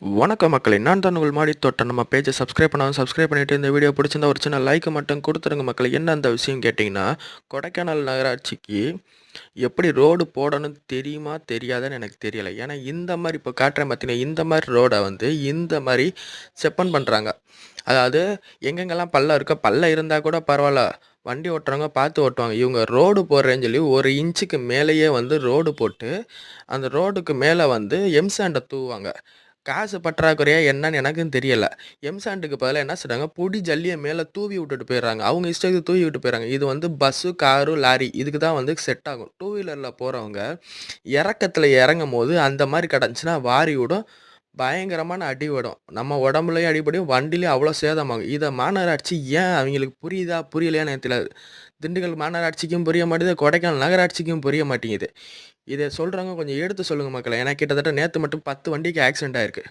வணக்கம் மக்களே, நான் தான் உங்கள் மாடி தோட்டம். நம்ம பேஜை சப்ஸ்கிரைப் பண்ணாலும் சப்ஸ்கிரைப் பண்ணிவிட்டு இந்த வீடியோ பிடிச்சிருந்தா ஒரு சின்ன லைக் மட்டும் கொடுத்துருங்க மக்களே. என்ன அந்த விஷயம் கேட்டிங்கன்னா, கொடைக்கானல் நகராட்சிக்கு எப்படி ரோடு போடணும்னு தெரியுமா தெரியாதான்னு எனக்கு தெரியலை. ஏன்னா இந்த மாதிரி இப்போ காட்டுறேன் பார்த்தீங்கன்னா, இந்த மாதிரி ரோடை வந்து இந்த மாதிரி செப்பன் பண்ணுறாங்க. அதாவது எங்கெங்கெல்லாம் பள்ளம் இருக்கோ, பள்ளம் இருந்தால் கூட பரவாயில்ல, வண்டி ஓட்டுறவங்க பார்த்து ஓட்டுவாங்க. இவங்க ரோடு போடுறேன்னு சொல்லி 1 இன்ச்சுக்கு மேலேயே வந்து ரோடு போட்டு அந்த ரோடுக்கு மேலே வந்து எம்சாண்டை தூவாங்க. காசு பற்றாக்குறையா என்னன்னு எனக்கும் தெரியல. எம்சாண்டுக்கு பதிலா என்ன செய்றாங்க, பொடி ஜல்லிய மேல தூவி விட்டுட்டு போயிடுறாங்க. அவங்க இஷ்டத்துக்கு தூவி விட்டு போயிடுறாங்க. இது வந்து பஸ்ஸு, காரு, லாரி இதுக்கு தான் வந்து செட் ஆகும். டூ வீலர்ல போறவங்க இறக்கத்துல இறங்கும்போது அந்த மாரி கிடந்துச்சுன்னா வாரி விடும். பயங்கரமான அடி விடும். நம்ம உடம்புலயும் அடிபடும், வண்டிலயும் அவ்வளோ சேதமாகும். இத மாநகராட்சி ஏன் அவங்களுக்கு புரியுதா, புரியலையான்னு எனக்கு தெரியாது. திண்டுக்கல் மாநகராட்சிக்கும் புரிய மாட்டேங்குது, கொடைக்கானல் நகராட்சிக்கும் புரிய மாட்டேங்குது. இத சொல்றவங்க கொஞ்சம் எடுத்து சொல்லுங்க மக்களே. ஏன்னா கிட்டத்தட்ட நேத்து மட்டும் 10 வண்டிக்கு ஆக்சிடென்ட் ஆயிருக்கு.